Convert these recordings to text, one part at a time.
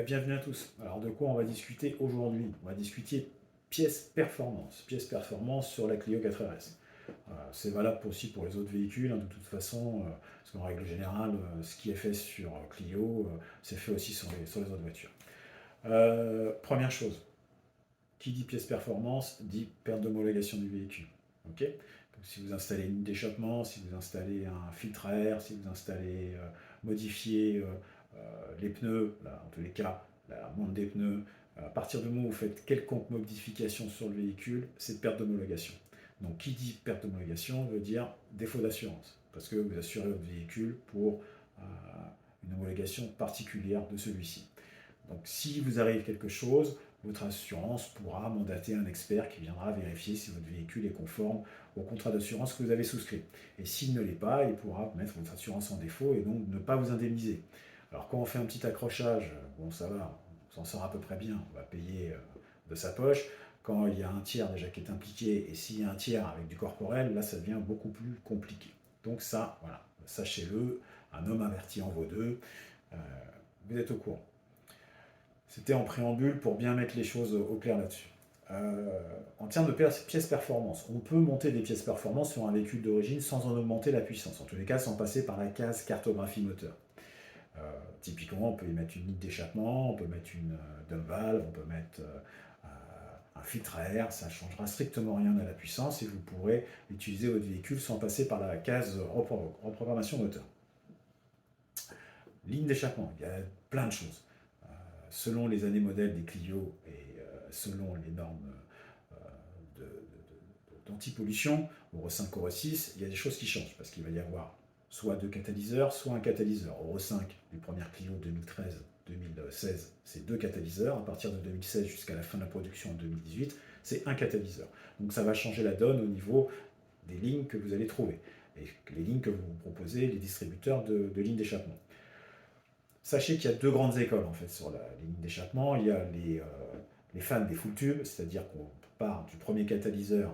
Bienvenue à tous. Alors de quoi on va discuter aujourd'hui? On va discuter pièces performance sur la Clio 4RS. C'est valable aussi pour les autres véhicules, hein, de toute façon, parce qu'en règle générale, ce qui est fait sur Clio, c'est fait aussi sur les autres voitures. Première chose, qui dit pièces performance dit perte d'homologation du véhicule. Ok. Donc, si vous installez une ligne d'échappement, si vous installez un filtre à air, si vous installez, modifiez les pneus, là, en tous les cas, la monte des pneus, à partir du moment où vous faites quelconque modification sur le véhicule, c'est perte d'homologation. Donc qui dit perte d'homologation veut dire défaut d'assurance, parce que vous assurez votre véhicule pour une homologation particulière de celui-ci. Donc si vous arrive quelque chose, votre assurance pourra mandater un expert qui viendra vérifier si votre véhicule est conforme au contrat d'assurance que vous avez souscrit. Et s'il ne l'est pas, il pourra mettre votre assurance en défaut et donc ne pas vous indemniser. Alors quand on fait un petit accrochage, bon ça va, on s'en sort à peu près bien, on va payer de sa poche. Quand il y a un tiers déjà qui est impliqué, et s'il y a un tiers avec du corporel, là ça devient beaucoup plus compliqué. Donc ça, voilà, sachez-le, un homme averti en vaut deux, euh, vous êtes au courant. C'était en préambule pour bien mettre les choses au clair là-dessus. En termes de pièces performance, on peut monter des pièces performance sur un véhicule d'origine sans en augmenter la puissance, en tous les cas sans passer par la case cartographie moteur. Euh, Typiquement, on peut y mettre une ligne d'échappement, on peut mettre une dump valve, on peut mettre un filtre à air, ça ne changera strictement rien à la puissance et vous pourrez utiliser votre véhicule sans passer par la case reprogrammation moteur. Ligne d'échappement, il y a plein de choses. Selon les années modèles des Clio et selon les normes d'anti-pollution, Euro 5, Euro 6, il y a des choses qui changent parce qu'il va y avoir soit deux catalyseurs, soit un catalyseur. Euro 5, les premières Clio 2013-2016, c'est deux catalyseurs. À partir de 2016 jusqu'à la fin de la production en 2018, c'est un catalyseur. Donc ça va changer la donne au niveau des lignes que vous allez trouver et les lignes que vous proposez, les distributeurs de lignes d'échappement. Sachez qu'il y a deux grandes écoles en fait sur la ligne d'échappement. Il y a les fans des full tubes, c'est-à-dire qu'on part du premier catalyseur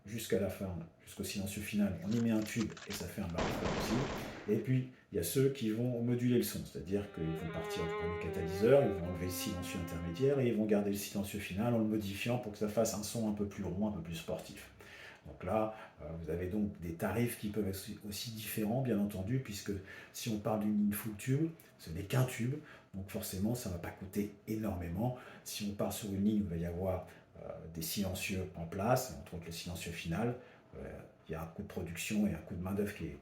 jusqu'à la fin, jusqu'au silencieux final, on y met un tube et ça fait un baryton aussi. Et puis il y a ceux qui vont moduler le son, c'est-à-dire qu'ils vont partir du premier catalyseur, ils vont enlever le silencieux intermédiaire et ils vont garder le silencieux final en le modifiant pour que ça fasse un son un peu plus rond, un peu plus sportif. Donc là, vous avez donc des tarifs qui peuvent être aussi différents, bien entendu, puisque si on parle d'une ligne full tube, ce n'est qu'un tube, donc forcément, ça ne va pas coûter énormément. Si on part sur une ligne où il va y avoir des silencieux en place, entre autres le silencieux final, il y a un coût de production et un coût de main-d'œuvre qui est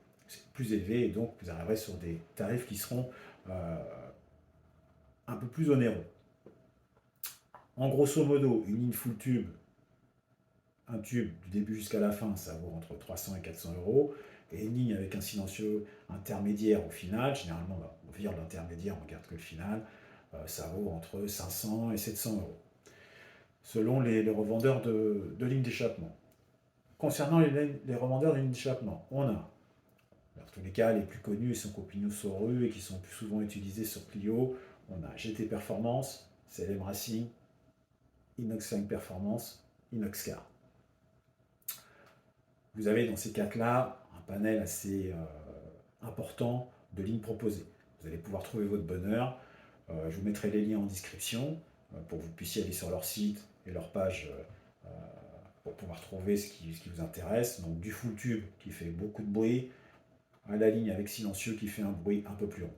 plus élevé, et donc vous arriverez sur des tarifs qui seront un peu plus onéreux. En grosso modo, une ligne full tube, un tube du début jusqu'à la fin, ça vaut entre 300 et 400 euros. Et une ligne avec un silencieux intermédiaire au final, généralement on vire l'intermédiaire, on garde que le final, ça vaut entre 500 et 700 euros, selon les revendeurs de lignes d'échappement. Concernant les revendeurs de lignes d'échappement, on a, dans tous les cas, les plus connus sont Copino Soru et qui sont plus souvent utilisés sur Clio. On a GT Performance, CLM Racing, Inox 5 Performance, Inoxcar. Vous avez dans ces quatre-là un panel assez important de lignes proposées. Vous allez pouvoir trouver votre bonheur. Je vous mettrai les liens en description pour que vous puissiez aller sur leur site et leur page pour pouvoir trouver ce qui vous intéresse. Donc du full tube qui fait beaucoup de bruit à la ligne avec silencieux qui fait un bruit un peu plus rond.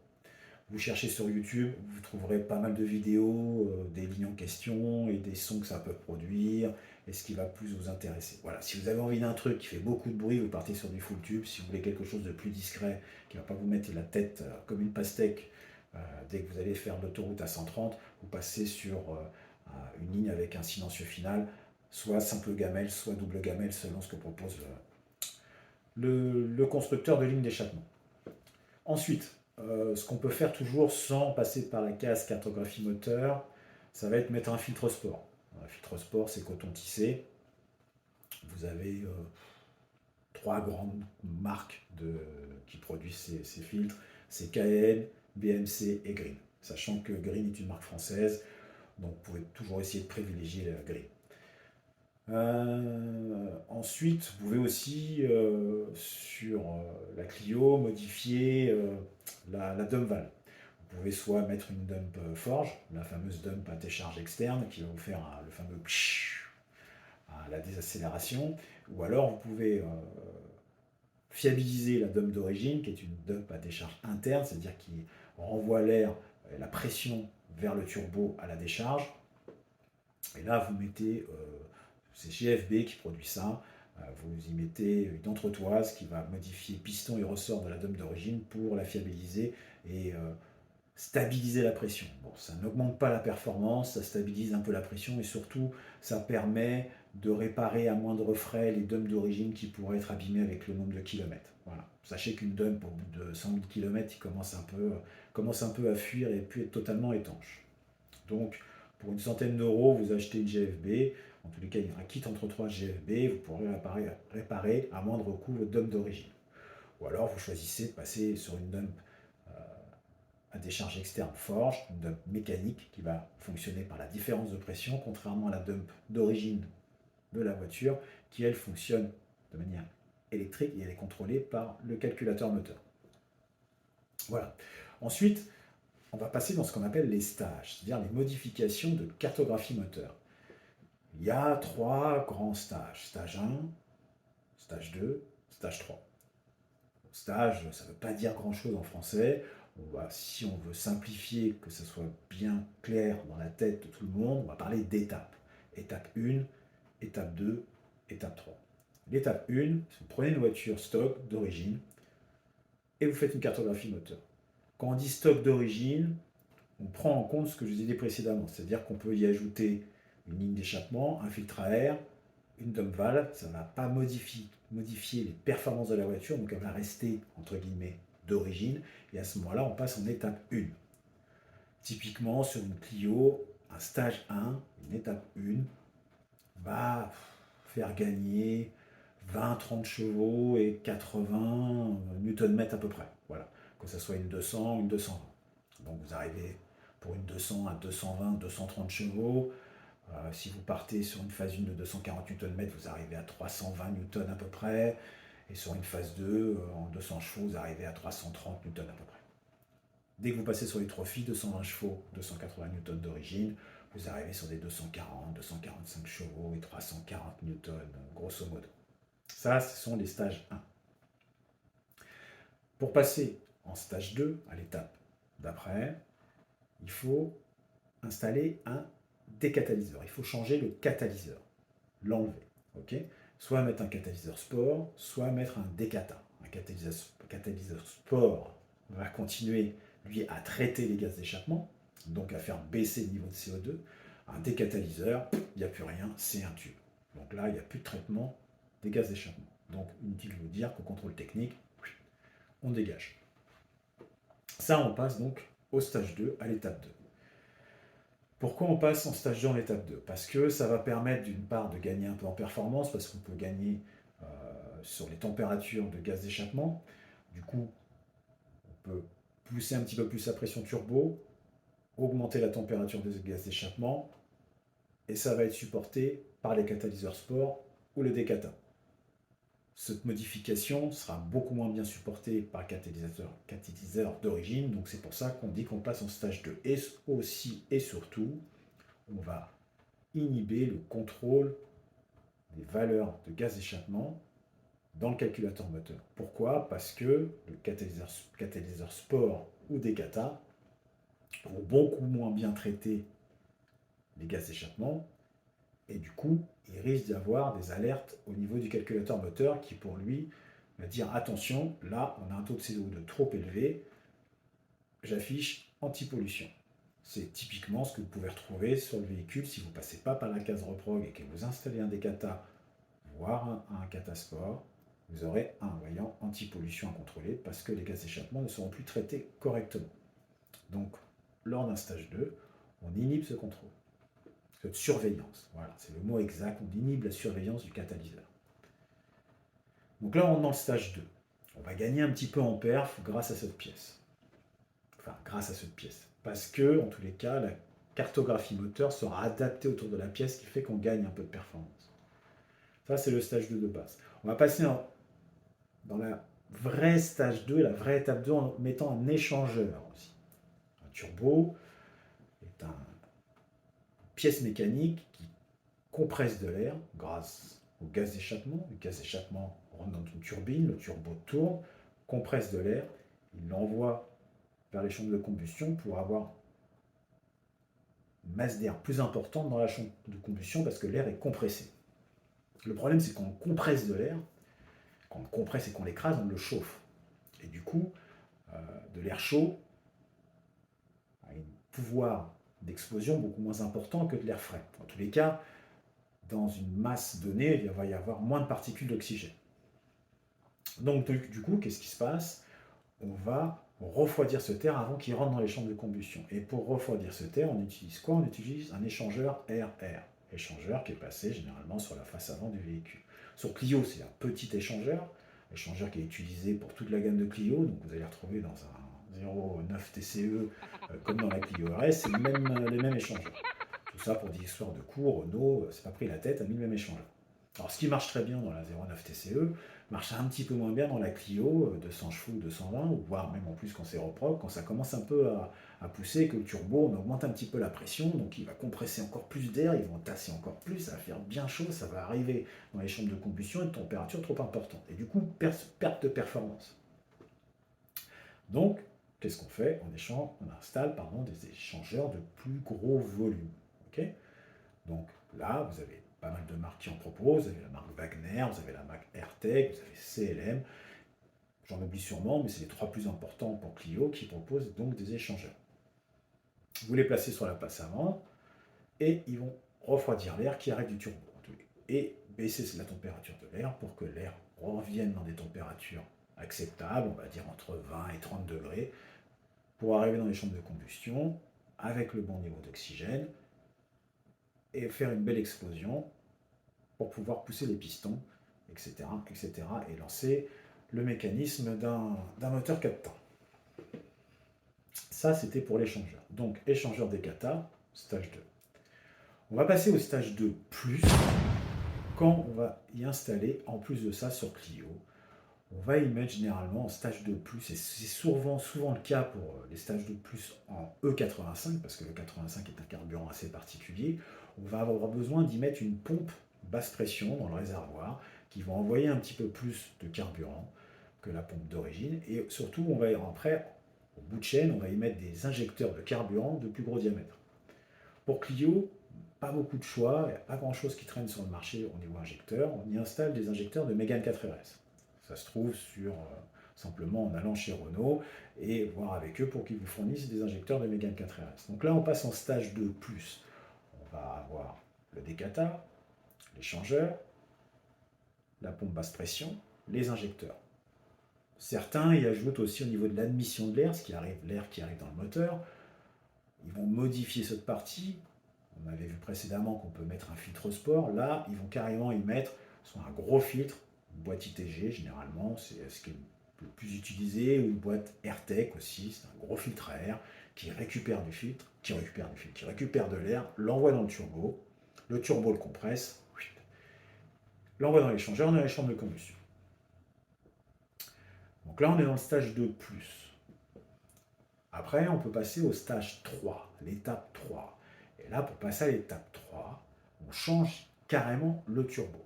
Vous cherchez sur YouTube, vous trouverez pas mal de vidéos, des lignes en question et des sons que ça peut produire et ce qui va plus vous intéresser. Voilà, si vous avez envie d'un truc qui fait beaucoup de bruit, vous partez sur du full tube. Si vous voulez quelque chose de plus discret, qui ne va pas vous mettre la tête comme une pastèque dès que vous allez faire l'autoroute à 130, vous passez sur une ligne avec un silencieux final, soit simple gamelle, soit double gamelle, selon ce que propose le constructeur de ligne d'échappement. Ensuite, ce qu'on peut faire toujours sans passer par la case cartographie moteur, ça va être mettre un filtre sport. Un filtre sport, c'est coton tissé. Vous avez trois grandes marques qui produisent ces filtres. C'est KN, BMC et Green. Sachant que Green est une marque française, donc vous pouvez toujours essayer de privilégier la Green. Ensuite, vous pouvez aussi, sur la Clio, modifier la dump valve. Vous pouvez soit mettre une dump forge, la fameuse dump à décharge externe qui va vous faire le fameux pshhh, la désaccélération, ou alors vous pouvez fiabiliser la dump d'origine, qui est une dump à décharge interne, c'est-à-dire qui renvoie l'air, la pression vers le turbo à la décharge. Et là, vous mettez, c'est GFB qui produit ça, vous y mettez une entretoise qui va modifier piston et ressort de la dump d'origine pour la fiabiliser et stabiliser la pression. Bon, ça n'augmente pas la performance, ça stabilise un peu la pression et surtout, ça permet de réparer à moindre frais les dumps d'origine qui pourraient être abîmés avec le nombre de kilomètres. Voilà. Sachez qu'une dump au bout de 100 000 km, il commence un peu à fuir et puis être totalement étanche. Donc, pour une centaine d'euros, vous achetez une GFB. En tous les cas, il y a un kit entre 3 GFB. Vous pourrez réparer à moindre coût votre dump d'origine. Ou alors, vous choisissez de passer sur une dump à décharge externe forge, une dump mécanique qui va fonctionner par la différence de pression, contrairement à la dump d'origine de la voiture, qui elle fonctionne de manière électrique et elle est contrôlée par le calculateur moteur. Voilà. Ensuite, on va passer dans ce qu'on appelle les stages, c'est-à-dire les modifications de cartographie moteur. Il y a 3 grands stages. Stage 1, stage 2, stage 3. Stage, ça ne veut pas dire grand-chose en français. Si on veut simplifier, que ce soit bien clair dans la tête de tout le monde, on va parler d'étapes. Étape 1, étape 2, étape 3. L'étape 1, vous prenez une voiture stock d'origine et vous faites une cartographie moteur. Quand on dit stock d'origine, on prend en compte ce que je vous ai dit précédemment, c'est-à-dire qu'on peut y ajouter une ligne d'échappement, un filtre à air, une dump valve, ça ne va pas modifier les performances de la voiture, donc elle va rester, entre guillemets, d'origine, et à ce moment-là, on passe en étape 1. Typiquement, sur une Clio, un stage 1, une étape 1, va faire gagner 20-30 chevaux et 80 Nm à peu près. Voilà, que ce soit une 200 ou une 220. Donc vous arrivez pour une 200 à 220, 230 chevaux. Si vous partez sur une phase 1 de 240 Nm, vous arrivez à 320 Newton à peu près. Et sur une phase 2, en 200 chevaux, vous arrivez à 330 Newton à peu près. Dès que vous passez sur les trophies, 220 chevaux, 280 Newton d'origine, vous arrivez sur des 240, 245 chevaux et 340 Newton, grosso modo. Ça, ce sont les stages 1. Pour passer en stage 2, à l'étape d'après, il faut installer un décatalyseur. Il faut changer le catalyseur, l'enlever. Okay, soit mettre un catalyseur sport, soit mettre un décata. Un catalyseur sport va continuer, lui, à traiter les gaz d'échappement, donc à faire baisser le niveau de CO2. Un décatalyseur, il n'y a plus rien, c'est un tube. Donc là, il n'y a plus de traitement des gaz d'échappement. Donc inutile de vous dire qu'au contrôle technique, on dégage. Ça, on passe donc au stage 2, à l'étape 2. Pourquoi on passe en stage 2 en étape 2? Parce que ça va permettre d'une part de gagner un peu en performance, parce qu'on peut gagner sur les températures de gaz d'échappement. Du coup, on peut pousser un petit peu plus la pression turbo, augmenter la température des gaz d'échappement, et ça va être supporté par les catalyseurs sport ou le décata. Cette modification sera beaucoup moins bien supportée par catalyseur d'origine, donc c'est pour ça qu'on dit qu'on passe en stage 2. Et aussi et surtout, on va inhiber le contrôle des valeurs de gaz d'échappement dans le calculateur moteur. Pourquoi? Parce que le catalyseur sport ou décata vont beaucoup moins bien traiter les gaz d'échappement, et du coup, il risque d'y avoir des alertes au niveau du calculateur moteur qui, pour lui, va dire attention, là, on a un taux de CO2 trop élevé, j'affiche anti-pollution. C'est typiquement ce que vous pouvez retrouver sur le véhicule si vous ne passez pas par la case reprog et que vous installez un décata, voire un catasport, vous aurez un voyant anti-pollution à contrôler parce que les gaz d'échappement ne seront plus traités correctement. Donc, lors d'un stage 2, on inhibe ce contrôle. Cette surveillance, voilà, c'est le mot exact, on inhibe la surveillance du catalyseur. Donc là, on est dans le stage 2. On va gagner un petit peu en perf grâce à cette pièce. Enfin, grâce à cette pièce. Parce que, en tous les cas, la cartographie moteur sera adaptée autour de la pièce, ce qui fait qu'on gagne un peu de performance. Ça, c'est le stage 2 de base. On va passer dans la vraie stage 2, la vraie étape 2, en mettant un échangeur aussi. turbo est une pièce mécanique qui compresse de l'air grâce au gaz d'échappement. Le gaz d'échappement rentre dans une turbine, le turbo tourne, compresse de l'air, il l'envoie vers les chambres de combustion pour avoir une masse d'air plus importante dans la chambre de combustion parce que l'air est compressé. Le problème, c'est qu'on compresse de l'air, quand on le compresse et qu'on l'écrase, on le chauffe. Et du coup, de l'air chaud a un pouvoir d'explosion beaucoup moins important que de l'air frais. En tous les cas, dans une masse donnée, il va y avoir moins de particules d'oxygène. Donc, du coup, qu'est-ce qui se passe? On va refroidir ce terre avant qu'il rentre dans les chambres de combustion. Et pour refroidir ce terre, on utilise quoi? On utilise un échangeur air-air. Échangeur qui est placé généralement sur la face avant du véhicule. Sur Clio, c'est un petit échangeur qui est utilisé pour toute la gamme de Clio. Donc vous allez retrouver dans un 0,9 TCE comme dans la Clio RS, c'est les mêmes échangeurs. Tout ça pour des histoires de coûts, Renault s'est pas pris la tête, a mis le même échangeur. Alors ce qui marche très bien dans la 0,9 TCE, marche un petit peu moins bien dans la Clio, 200 chevaux, 220, ou voire même en plus quand c'est reprog, quand ça commence un peu à pousser, que le turbo, on augmente un petit peu la pression, donc il va compresser encore plus d'air, ils vont tasser encore plus, ça va faire bien chaud, ça va arriver dans les chambres de combustion à une température trop importante. Et du coup, perte de performance. Donc, qu'est-ce qu'on fait? On installe des échangeurs de plus gros volume. Okay, donc là, vous avez pas mal de marques qui en proposent. Vous avez la marque Wagner, vous avez la marque AirTech, vous avez CLM. J'en oublie sûrement, mais c'est les trois plus importants pour Clio qui proposent donc des échangeurs. Vous les placez sur la place avant et ils vont refroidir l'air qui arrive du turbo et baisser la température de l'air pour que l'air revienne dans des températures acceptables, on va dire entre 20 et 30 degrés, pour arriver dans les chambres de combustion avec le bon niveau d'oxygène et faire une belle explosion pour pouvoir pousser les pistons, etc., et lancer le mécanisme d'un moteur 4 temps. Ça, c'était pour l'échangeur. Donc, échangeur des kata, stage 2. On va passer au stage 2+, quand on va y installer, en plus de ça, sur Clio, on va y mettre généralement en stage 2+, et c'est souvent le cas pour les stages 2+, en E85, parce que le 85 est un carburant assez particulier, on va avoir besoin d'y mettre une pompe basse pression dans le réservoir, qui va envoyer un petit peu plus de carburant que la pompe d'origine, et surtout, on va après, au bout de chaîne, on va y mettre des injecteurs de carburant de plus gros diamètre. Pour Clio, pas beaucoup de choix, il n'y a pas grand chose qui traîne sur le marché au niveau injecteur, on y installe des injecteurs de Mégane 4RS. Ça se trouve simplement en allant chez Renault et voir avec eux pour qu'ils vous fournissent des injecteurs de Mégane 4RS. Donc là, on passe en stage 2+. On va avoir le décata, l'échangeur, la pompe basse pression, les injecteurs. Certains y ajoutent aussi au niveau de l'admission de l'air qui arrive dans le moteur. Ils vont modifier cette partie. On avait vu précédemment qu'on peut mettre un filtre sport. Là, ils vont carrément y mettre soit un gros filtre, une boîte ITG généralement, c'est ce qui est le plus utilisé, ou une boîte AirTech aussi, c'est un gros filtre à air qui récupère de l'air, l'envoie dans le turbo le compresse, l'envoie dans l'échangeur, dans les chambres de combustion. Donc là, on est dans le stage 2+. Après, on peut passer au stage 3, l'étape 3. Et là, pour passer à l'étape 3, on change carrément le turbo.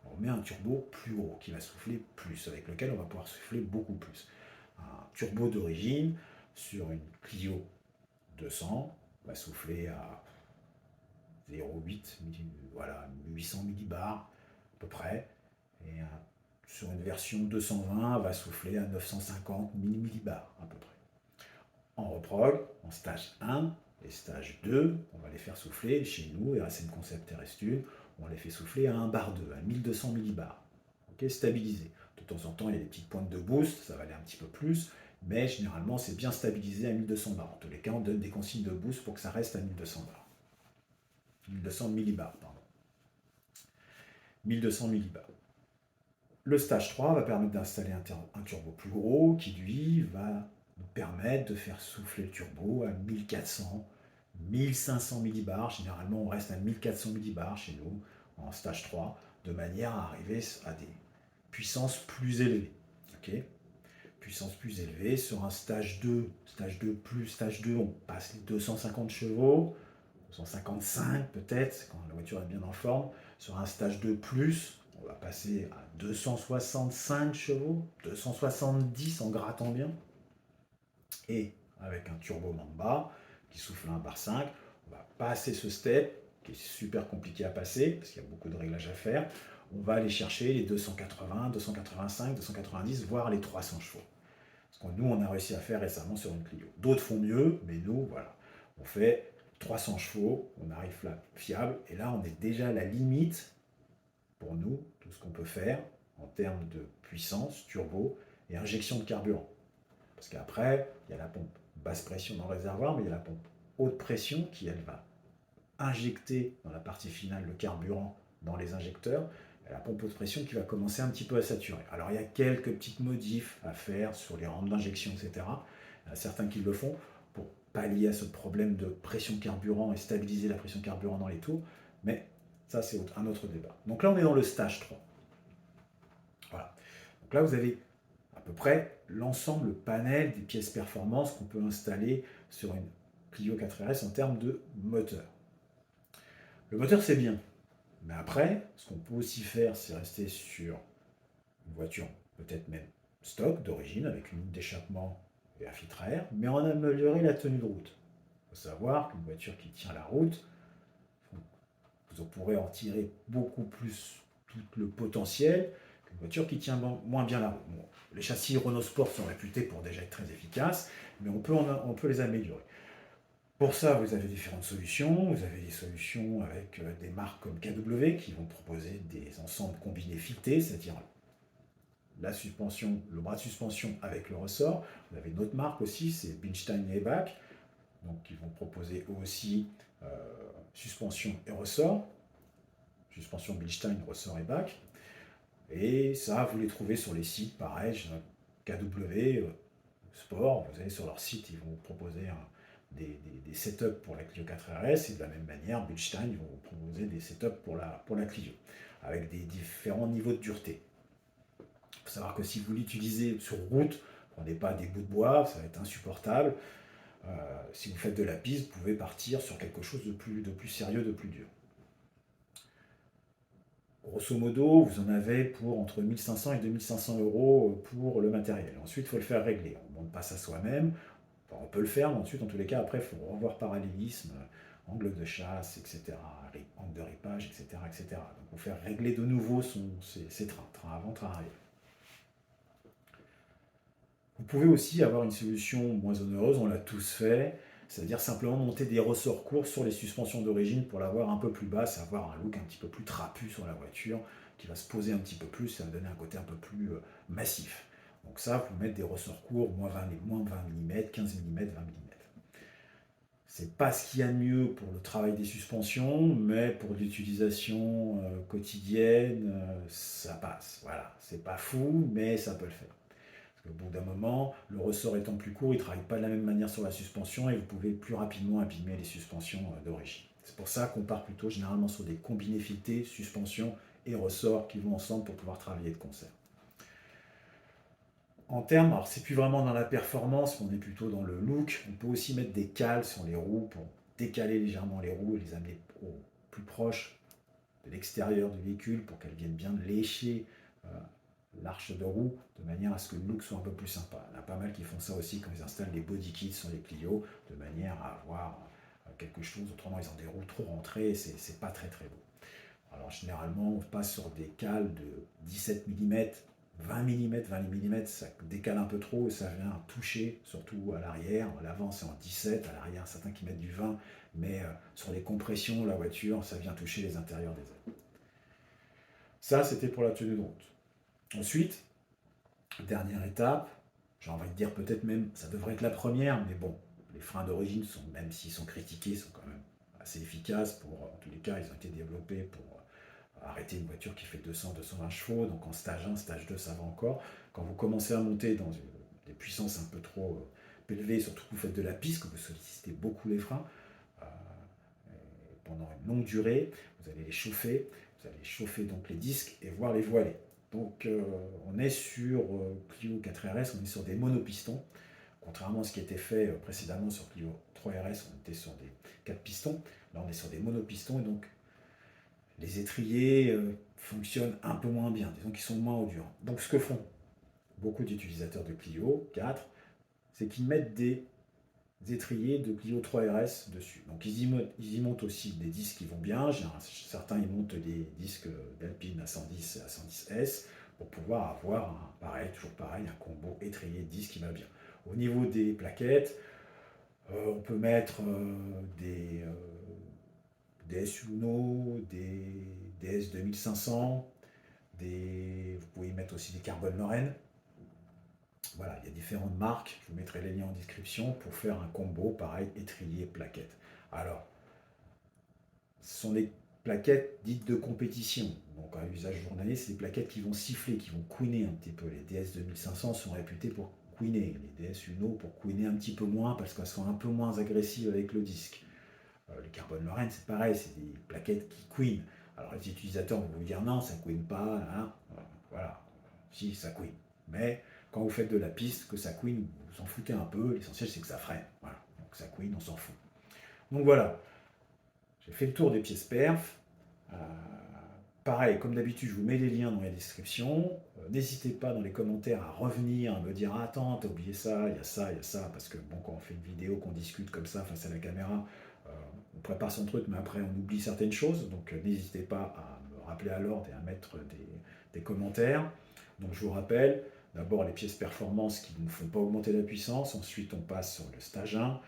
On met un turbo plus gros qui va souffler plus, avec lequel on va pouvoir souffler beaucoup plus. Un turbo d'origine sur une Clio 200 va souffler à 0,8, voilà, 800 millibars à peu près. Et sur une version 220 va souffler à 950 millibars à peu près. En reprog, en stage 1 et stage 2, on va les faire souffler chez nous, et RSM Concept RS1, on les fait souffler à 1 bar 2, à 1200 millibars. Okay, stabilisé. De temps en temps, il y a des petites pointes de boost, ça va aller un petit peu plus, mais généralement, c'est bien stabilisé à 1200 bars. En tous les cas, on donne des consignes de boost pour que ça reste à 1200 bars. 1200 millibars, pardon. 1200 millibars. Le stage 3 va permettre d'installer un turbo plus gros qui, lui, va nous permettre de faire souffler le turbo à 1400, 1500 millibars. Généralement, on reste à 1400 millibars chez nous, en stage 3, de manière à arriver à des puissances plus élevées. Okay, puissance plus élevée. Sur un stage 2, stage 2, on passe les 250 chevaux, 255 peut-être, quand la voiture est bien en forme. Sur un stage 2 plus, on va passer à 265 chevaux, 270 en grattant bien. Et avec un turbo Mamba qui souffle à 1 bar 5, on va passer ce step qui est super compliqué à passer parce qu'il y a beaucoup de réglages à faire. On va aller chercher les 280, 285, 290, voire les 300 chevaux. Ce que nous, on a réussi à faire récemment sur une Clio. D'autres font mieux, mais nous, voilà, on fait 300 chevaux, on arrive là, fiable, et là, on est déjà à la limite, pour nous, tout ce qu'on peut faire en termes de puissance, turbo et injection de carburant. Parce qu'après, il y a la pompe basse pression dans le réservoir, mais il y a la pompe haute pression qui, elle, va injecter dans la partie finale le carburant dans les injecteurs, et la pompe haute pression qui va commencer un petit peu à saturer. Alors il y a quelques petites modifs à faire sur les rampes d'injection, etc. Il y en a certains qui le font pour pallier à ce problème de pression carburant et stabiliser la pression carburant dans les tours, mais ça c'est un autre débat. Donc là on est dans le stage 3. Voilà. Donc là vous avez à peu près l'ensemble, le panel des pièces performance qu'on peut installer sur une Clio 4RS en termes de moteur. Le moteur c'est bien, mais après, ce qu'on peut aussi faire, c'est rester sur une voiture peut-être même stock d'origine avec une ligne d'échappement et un filtre à air, mais en améliorer la tenue de route. Il faut savoir qu'une voiture qui tient la route, vous pourrez en tirer beaucoup plus tout le potentiel qu'une voiture qui tient moins bien la route. Bon, les châssis Renault Sport sont réputés pour déjà être très efficaces, mais on peut les améliorer. Pour ça, vous avez différentes solutions. Vous avez des solutions avec des marques comme KW qui vont proposer des ensembles combinés filetés, c'est-à-dire la suspension, le bras de suspension avec le ressort. Vous avez une autre marque aussi, c'est Bilstein et Eibach, donc qui vont proposer aussi suspension et ressort. Suspension Bilstein, ressort Eibach. Et ça, vous les trouvez sur les sites, pareil, KW Sport. Vous allez sur leur site, ils vont vous proposer des setups pour la Clio 4RS, et de la même manière, Bilstein vont vous proposer des setups pour la Clio, avec des différents niveaux de dureté. Il faut savoir que si vous l'utilisez sur route, prenez pas des bouts de bois, ça va être insupportable. Si vous faites de la piste, vous pouvez partir sur quelque chose de plus sérieux, de plus dur. Grosso modo, vous en avez pour entre 1500 et 2500 euros pour le matériel. Ensuite, il faut le faire régler. On ne monte pas ça soi-même. Enfin, on peut le faire, mais ensuite, en tous les cas, après, il faut revoir parallélisme, angle de chasse, etc., angle de ripage, etc., etc. Donc, il faut faire régler de nouveau ses train avant, train arrière. Vous pouvez aussi avoir une solution moins onéreuse, on l'a tous fait, c'est-à-dire simplement monter des ressorts courts sur les suspensions d'origine pour l'avoir un peu plus basse, avoir un look un petit peu plus trapu sur la voiture, qui va se poser un petit peu plus, ça va donner un côté un peu plus massif. Donc ça, vous mettez des ressorts courts, moins 20 mm, 15 mm, 20 mm. C'est pas ce qu'il y a de mieux pour le travail des suspensions, mais pour l'utilisation quotidienne, ça passe. Voilà, c'est pas fou, mais ça peut le faire. Au bout d'un moment, le ressort étant plus court, il ne travaille pas de la même manière sur la suspension et vous pouvez plus rapidement abîmer les suspensions d'origine. C'est pour ça qu'on part plutôt généralement sur des combinés filetés, suspension et ressort qui vont ensemble pour pouvoir travailler de concert. En termes, alors c'est plus vraiment dans la performance, mais on est plutôt dans le look. On peut aussi mettre des cales sur les roues pour décaler légèrement les roues et les amener au plus proche de l'extérieur du véhicule pour qu'elles viennent bien lécher l'arche de roue de manière à ce que le look soit un peu plus sympa. Il y en a pas mal qui font ça aussi quand ils installent des body kits sur les Clio de manière à avoir quelque chose. Autrement, ils ont des roues trop rentrées et c'est pas très très beau. Alors généralement, on passe sur des cales de 17 mm, 20 mm, 20 mm, ça décale un peu trop et ça vient toucher, surtout à l'arrière. À l'avant, c'est en 17, à l'arrière, certains qui mettent du 20, mais sur les compressions, la voiture, ça vient toucher les intérieurs des ailes. Ça, c'était pour la tenue de route. Ensuite, dernière étape, j'ai envie de dire peut-être même, ça devrait être la première, mais bon, les freins d'origine, même s'ils sont critiqués, sont quand même assez efficaces. En tous les cas, ils ont été développés pour arrêter une voiture qui fait 200-220 chevaux, donc en stage 1, stage 2, ça va encore. Quand vous commencez à monter dans des puissances un peu trop élevées, surtout que vous faites de la piste, que vous sollicitez beaucoup les freins, pendant une longue durée, vous allez les chauffer donc les disques et voir les voiler. Donc on est sur Clio 4RS, on est sur des monopistons, contrairement à ce qui était fait précédemment sur Clio 3RS, on était sur des 4 pistons. Là on est sur des monopistons et donc les étriers fonctionnent un peu moins bien, disons qu'ils sont moins endurants. Donc ce que font beaucoup d'utilisateurs de Clio 4, c'est qu'ils mettent des étriers de Clio 3RS dessus. Donc ils y montent aussi des disques qui vont bien. Certains ils montent des disques d'Alpine à 110 et à 110S pour pouvoir avoir, toujours pareil, un combo étrier disque qui va bien. Au niveau des plaquettes, on peut mettre des S Uno, des S 2500, vous pouvez y mettre aussi des Carbone Lorraine. Voilà, il y a différentes marques, je vous mettrai les liens en description pour faire un combo, pareil, étrier, plaquette. Alors, ce sont des plaquettes dites de compétition, donc à usage journalier, c'est des plaquettes qui vont siffler, qui vont couiner un petit peu. Les DS 2500 sont réputées pour couiner, les DS Uno pour couiner un petit peu moins parce qu'elles sont un peu moins agressives avec le disque. Les Carbone Lorraine, c'est pareil, c'est des plaquettes qui couinent. Alors les utilisateurs vont vous dire non, ça ne couine pas, hein. Voilà, si ça couine. Mais quand vous faites de la piste, que ça couine, vous en foutez un peu, l'essentiel c'est que ça freine. Voilà, donc ça couine, on s'en fout. Donc voilà, j'ai fait le tour des pièces perf. Euh, Pareil, comme d'habitude, je vous mets les liens dans la description. N'hésitez pas dans les commentaires à revenir, à me dire ah, attends, t'as oublié ça, il y a ça, il y a ça, parce que bon, quand on fait une vidéo, qu'on discute comme ça face à la caméra, euh, on prépare son truc, mais après on oublie certaines choses. Donc n'hésitez pas à me rappeler à l'ordre et à mettre des commentaires. Donc je vous rappelle, d'abord les pièces performance qui ne font pas augmenter la puissance, ensuite on passe sur le stage 1,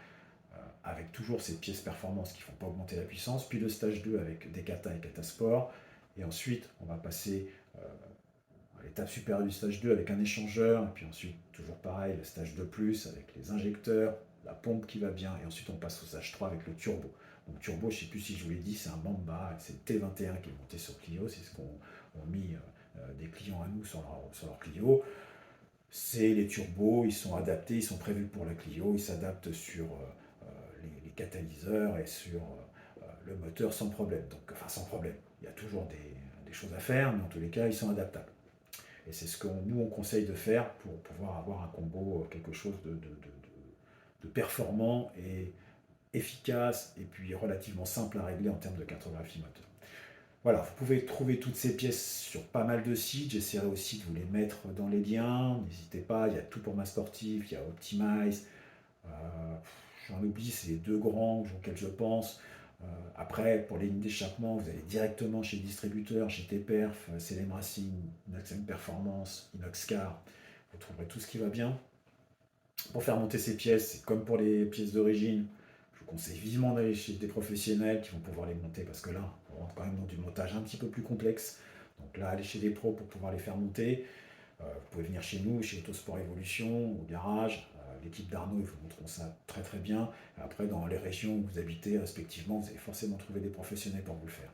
avec toujours ces pièces performance qui ne font pas augmenter la puissance, puis le stage 2 avec des kata et kata sport, et ensuite on va passer à l'étape supérieure du stage 2 avec un échangeur, et puis ensuite toujours pareil, le stage 2+, avec les injecteurs, la pompe qui va bien, et ensuite on passe au stage 3 avec le turbo. Donc turbo, je ne sais plus si je vous l'ai dit, c'est un Mamba, c'est le T21 qui est monté sur Clio, c'est ce qu'ont mis des clients à nous sur leur Clio. C'est les turbos, ils sont adaptés, ils sont prévus pour la Clio, ils s'adaptent sur les catalyseurs et sur le moteur sans problème. Donc, enfin, sans problème. Il y a toujours des choses à faire, mais en tous les cas, ils sont adaptables. Et c'est ce que nous, on conseille de faire pour pouvoir avoir un combo, quelque chose de performant et efficace, et puis relativement simple à régler en termes de cartographie moteur. Voilà, vous pouvez trouver toutes ces pièces sur pas mal de sites. J'essaierai aussi de vous les mettre dans les liens. N'hésitez pas, il y a tout pour ma sportive, il y a Optimize. Euh, J'en oublie, c'est les deux grands auxquels je pense. Après, pour les lignes d'échappement, vous allez directement chez le distributeur, chez TPerf, CLM Racing, Inox Performance, Inoxcar. Vous trouverez tout ce qui va bien. Pour faire monter ces pièces, c'est comme pour les pièces d'origine. Je vous conseille vivement d'aller chez des professionnels qui vont pouvoir les monter parce que là, on rentre quand même dans du montage un petit peu plus complexe. Donc là, allez chez des pros pour pouvoir les faire monter. Vous pouvez venir chez nous, chez Autosport Evolution, au garage. L'équipe d'Arnaud, ils vous montreront ça très très bien. Après, dans les régions où vous habitez respectivement, vous allez forcément trouver des professionnels pour vous le faire.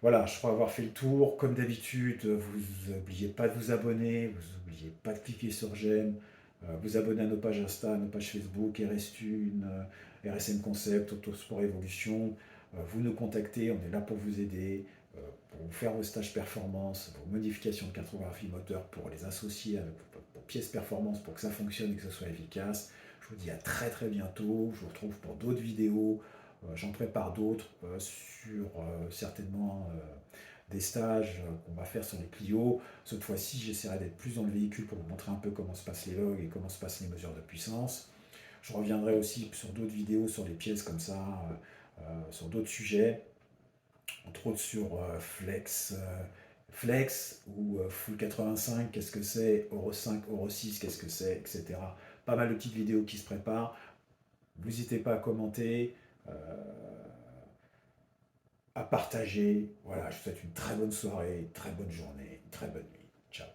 Voilà, je crois avoir fait le tour. Comme d'habitude, vous n'oubliez pas de vous abonner, vous n'oubliez pas de cliquer sur j'aime, vous abonner à nos pages Insta, à nos pages Facebook, RSTune, RSM Concept, Autosport Evolution. Vous nous contactez, on est là pour vous aider, pour vous faire vos stages performance, vos modifications de cartographie moteur pour les associer avec vos pièces performance pour que ça fonctionne et que ce soit efficace. Je vous dis à très très bientôt. Je vous retrouve pour d'autres vidéos. J'en prépare d'autres sur certainement des stages qu'on va faire sur les Clio. Cette fois-ci, j'essaierai d'être plus dans le véhicule pour vous montrer un peu comment se passent les logs et comment se passent les mesures de puissance. Je reviendrai aussi sur d'autres vidéos sur les pièces comme ça, sur d'autres sujets, entre autres sur Flex ou Full 85, qu'est-ce que c'est, Euro 5, Euro 6, qu'est-ce que c'est, etc. Pas mal de petites vidéos qui se préparent. N'hésitez pas à commenter, à partager. Voilà, je vous souhaite une très bonne soirée, une très bonne journée, une très bonne nuit. Ciao.